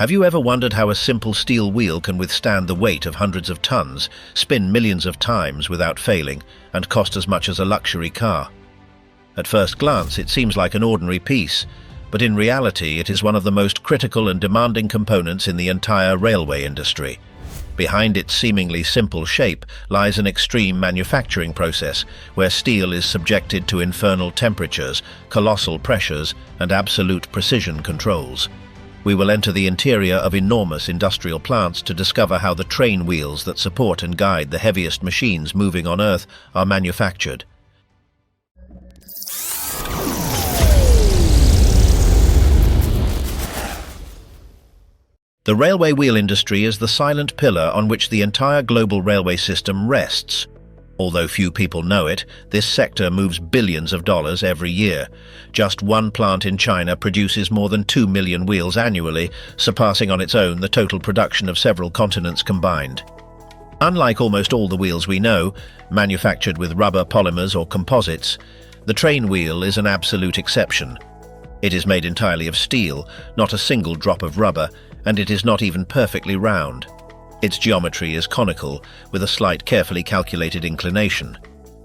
Have you ever wondered how a simple steel wheel can withstand the weight of hundreds of tons, spin millions of times without failing, and cost as much as a luxury car? At first glance, it seems like an ordinary piece, but in reality it is one of the most critical and demanding components in the entire railway industry. Behind its seemingly simple shape lies an extreme manufacturing process where steel is subjected to infernal temperatures, colossal pressures, and absolute precision controls. We will enter the interior of enormous industrial plants to discover how the train wheels that support and guide the heaviest machines moving on Earth are manufactured. The railway wheel industry is the silent pillar on which the entire global railway system rests. Although few people know it, this sector moves billions of dollars every year. Just one plant in China produces more than 2 million wheels annually, surpassing on its own the total production of several continents combined. Unlike almost all the wheels we know, manufactured with rubber, polymers, or composites, the train wheel is an absolute exception. It is made entirely of steel, not a single drop of rubber, and it is not even perfectly round. Its geometry is conical, with a slight, carefully calculated inclination.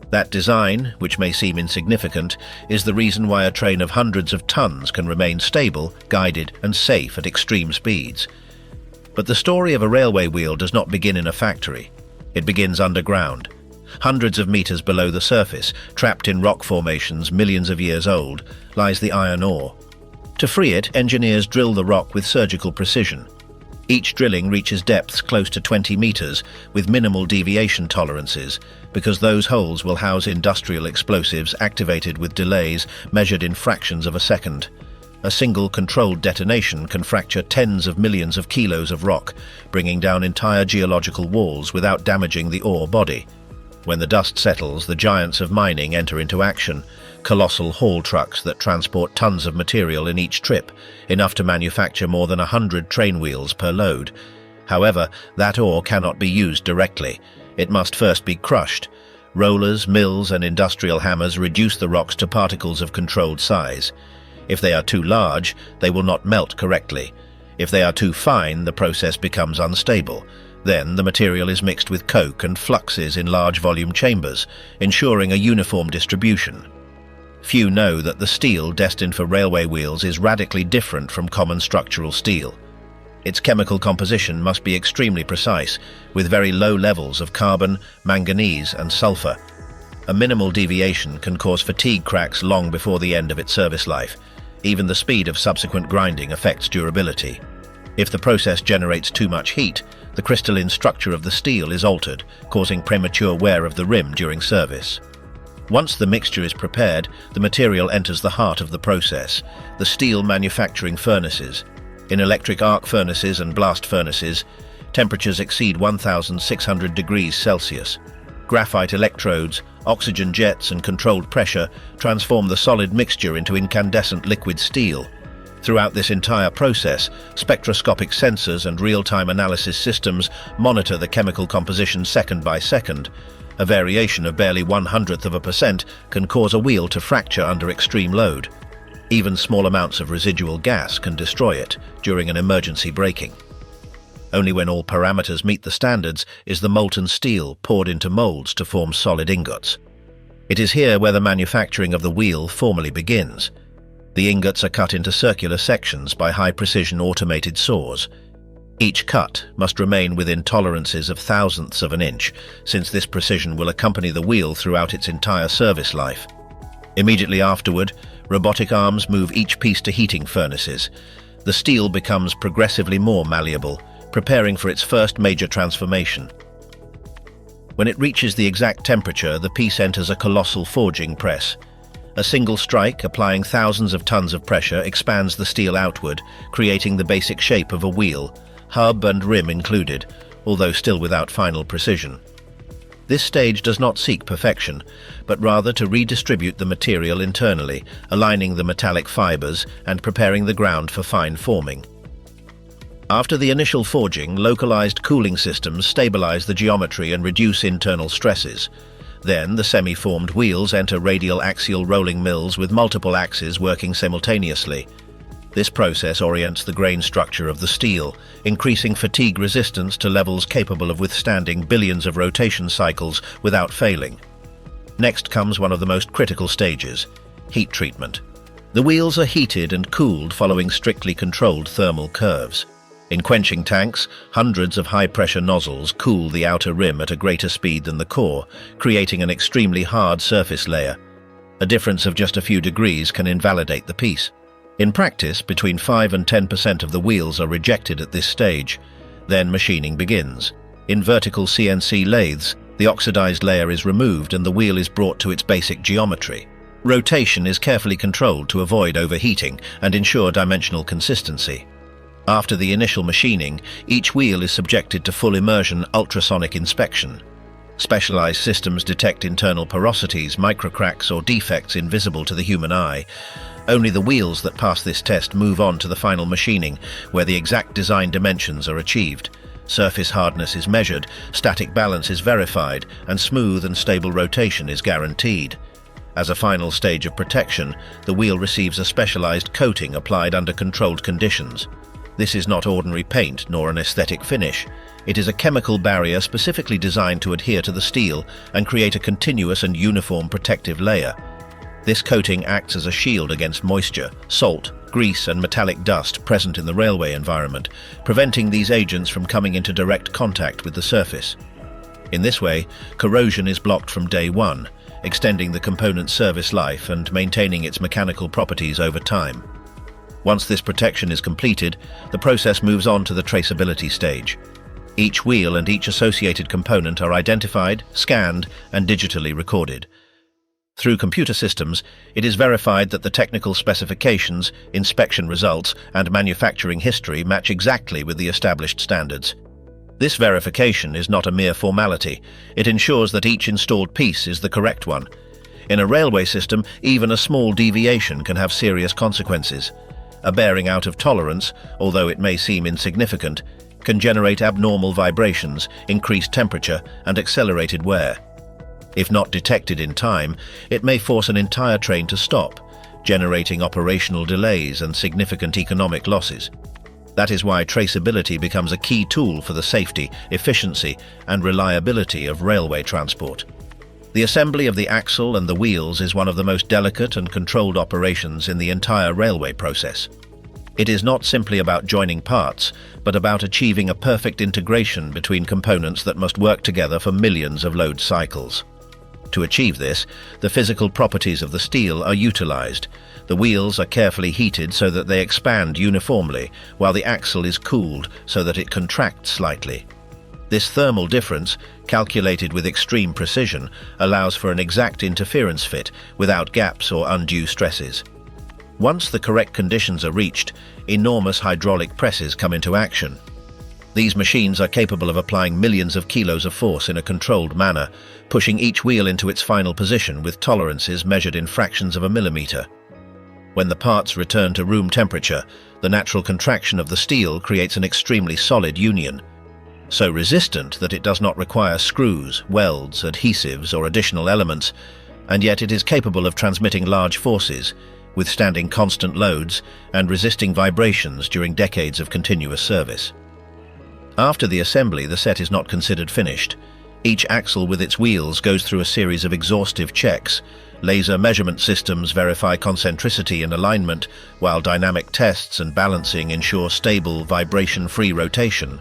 That design, which may seem insignificant, is the reason why a train of hundreds of tons can remain stable, guided, and safe at extreme speeds. But the story of a railway wheel does not begin in a factory. It begins underground. Hundreds of meters below the surface, trapped in rock formations millions of years old, lies the iron ore. To free it, engineers drill the rock with surgical precision. Each drilling reaches depths close to 20 meters, with minimal deviation tolerances, because those holes will house industrial explosives activated with delays measured in fractions of a second. A single controlled detonation can fracture tens of millions of kilos of rock, bringing down entire geological walls without damaging the ore body. When the dust settles, the giants of mining enter into action, colossal haul trucks that transport tons of material in each trip, enough to manufacture more than 100 train wheels per load. However, that ore cannot be used directly. It must first be crushed. Rollers, mills, and industrial hammers reduce the rocks to particles of controlled size. If they are too large, they will not melt correctly. If they are too fine, the process becomes unstable. Then the material is mixed with coke and fluxes in large volume chambers, ensuring a uniform distribution. Few know that the steel destined for railway wheels is radically different from common structural steel. Its chemical composition must be extremely precise, with very low levels of carbon, manganese, and sulfur. A minimal deviation can cause fatigue cracks long before the end of its service life. Even the speed of subsequent grinding affects durability. If the process generates too much heat, the crystalline structure of the steel is altered, causing premature wear of the rim during service. Once the mixture is prepared, the material enters the heart of the process, the steel manufacturing furnaces. In electric arc furnaces and blast furnaces, temperatures exceed 1,600 degrees Celsius. Graphite electrodes, oxygen jets, and controlled pressure transform the solid mixture into incandescent liquid steel. Throughout this entire process, spectroscopic sensors and real-time analysis systems monitor the chemical composition second by second. A variation of barely 0.01% can cause a wheel to fracture under extreme load. Even small amounts of residual gas can destroy it during an emergency braking. Only when all parameters meet the standards is the molten steel poured into molds to form solid ingots. It is here where the manufacturing of the wheel formally begins. The ingots are cut into circular sections by high-precision automated saws. Each cut must remain within tolerances of thousandths of an inch, since this precision will accompany the wheel throughout its entire service life. Immediately afterward, robotic arms move each piece to heating furnaces. The steel becomes progressively more malleable, preparing for its first major transformation. When it reaches the exact temperature, the piece enters a colossal forging press. A single strike, applying thousands of tons of pressure, expands the steel outward, creating the basic shape of a wheel, hub and rim included, although still without final precision. This stage does not seek perfection, but rather to redistribute the material internally, aligning the metallic fibers and preparing the ground for fine forming. After the initial forging, localized cooling systems stabilize the geometry and reduce internal stresses. Then, the semi-formed wheels enter radial-axial rolling mills with multiple axes working simultaneously. This process orients the grain structure of the steel, increasing fatigue resistance to levels capable of withstanding billions of rotation cycles without failing. Next comes one of the most critical stages: heat treatment. The wheels are heated and cooled following strictly controlled thermal curves. In quenching tanks, hundreds of high-pressure nozzles cool the outer rim at a greater speed than the core, creating an extremely hard surface layer. A difference of just a few degrees can invalidate the piece. In practice, between 5 and 10% of the wheels are rejected at this stage. Then machining begins. In vertical CNC lathes, the oxidized layer is removed and the wheel is brought to its basic geometry. Rotation is carefully controlled to avoid overheating and ensure dimensional consistency. After the initial machining, each wheel is subjected to full immersion ultrasonic inspection. Specialized systems detect internal porosities, microcracks, or defects invisible to the human eye. Only the wheels that pass this test move on to the final machining, where the exact design dimensions are achieved. Surface hardness is measured, static balance is verified, and smooth and stable rotation is guaranteed. As a final stage of protection, the wheel receives a specialized coating applied under controlled conditions. This is not ordinary paint nor an aesthetic finish. It is a chemical barrier specifically designed to adhere to the steel and create a continuous and uniform protective layer. This coating acts as a shield against moisture, salt, grease, and metallic dust present in the railway environment, preventing these agents from coming into direct contact with the surface. In this way, corrosion is blocked from day one, extending the component's service life and maintaining its mechanical properties over time. Once this protection is completed, the process moves on to the traceability stage. Each wheel and each associated component are identified, scanned, and digitally recorded. Through computer systems, it is verified that the technical specifications, inspection results, and manufacturing history match exactly with the established standards. This verification is not a mere formality. It ensures that each installed piece is the correct one. In a railway system, even a small deviation can have serious consequences. A bearing out of tolerance, although it may seem insignificant, can generate abnormal vibrations, increased temperature, and accelerated wear. If not detected in time, it may force an entire train to stop, generating operational delays and significant economic losses. That is why traceability becomes a key tool for the safety, efficiency, and reliability of railway transport. The assembly of the axle and the wheels is one of the most delicate and controlled operations in the entire railway process. It is not simply about joining parts, but about achieving a perfect integration between components that must work together for millions of load cycles. To achieve this, the physical properties of the steel are utilized. The wheels are carefully heated so that they expand uniformly, while the axle is cooled so that it contracts slightly. This thermal difference, calculated with extreme precision, allows for an exact interference fit without gaps or undue stresses. Once the correct conditions are reached, enormous hydraulic presses come into action. These machines are capable of applying millions of kilos of force in a controlled manner, pushing each wheel into its final position with tolerances measured in fractions of a millimeter. When the parts return to room temperature, the natural contraction of the steel creates an extremely solid union, so resistant that it does not require screws, welds, adhesives, or additional elements, and yet it is capable of transmitting large forces, withstanding constant loads, and resisting vibrations during decades of continuous service. After the assembly, the set is not considered finished. Each axle with its wheels goes through a series of exhaustive checks. Laser measurement systems verify concentricity and alignment, while dynamic tests and balancing ensure stable, vibration-free rotation.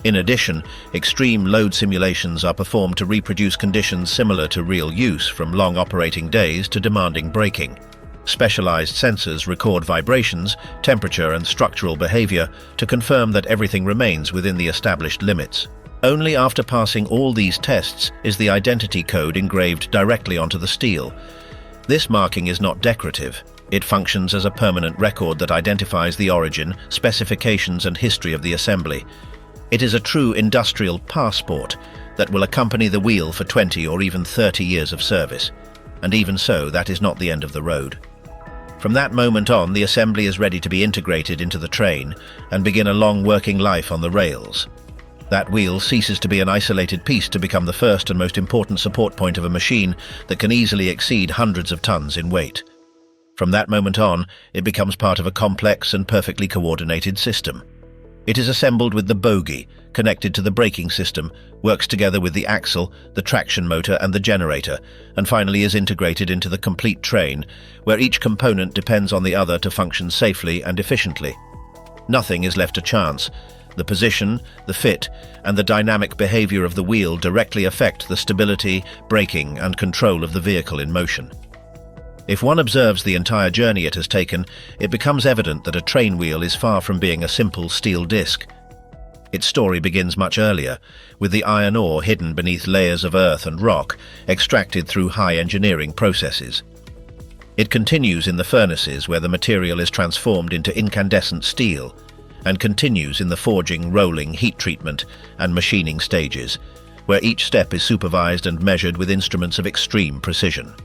In addition, extreme load simulations are performed to reproduce conditions similar to real use, from long operating days to demanding braking. Specialized sensors record vibrations, temperature, and structural behavior to confirm that everything remains within the established limits. Only after passing all these tests is the identity code engraved directly onto the steel. This marking is not decorative. It functions as a permanent record that identifies the origin, specifications, and history of the assembly. It is a true industrial passport that will accompany the wheel for 20 or even 30 years of service. And even so, that is not the end of the road. From that moment on, the assembly is ready to be integrated into the train and begin a long working life on the rails. That wheel ceases to be an isolated piece to become the first and most important support point of a machine that can easily exceed hundreds of tons in weight. From that moment on, it becomes part of a complex and perfectly coordinated system. It is assembled with the bogie, connected to the braking system, works together with the axle, the traction motor and the generator, and finally is integrated into the complete train, where each component depends on the other to function safely and efficiently. Nothing is left to chance. The position, the fit, and the dynamic behavior of the wheel directly affect the stability, braking, and control of the vehicle in motion. If one observes the entire journey it has taken, it becomes evident that a train wheel is far from being a simple steel disc. Its story begins much earlier, with the iron ore hidden beneath layers of earth and rock, extracted through high engineering processes. It continues in the furnaces where the material is transformed into incandescent steel, and continues in the forging, rolling, heat treatment, and machining stages, where each step is supervised and measured with instruments of extreme precision.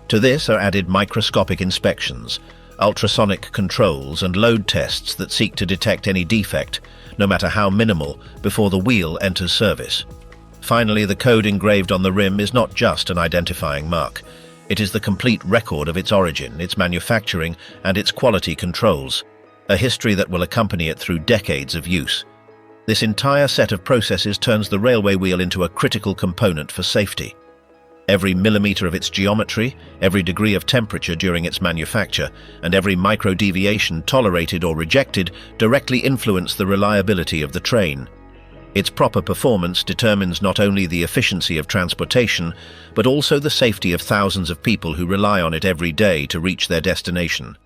To this are added microscopic inspections, ultrasonic controls and load tests that seek to detect any defect, no matter how minimal, before the wheel enters service. Finally, the code engraved on the rim is not just an identifying mark. It is the complete record of its origin, its manufacturing, and its quality controls, a history that will accompany it through decades of use. This entire set of processes turns the railway wheel into a critical component for safety. Every millimeter of its geometry, every degree of temperature during its manufacture, and every micro-deviation tolerated or rejected directly influence the reliability of the train. Its proper performance determines not only the efficiency of transportation, but also the safety of thousands of people who rely on it every day to reach their destination.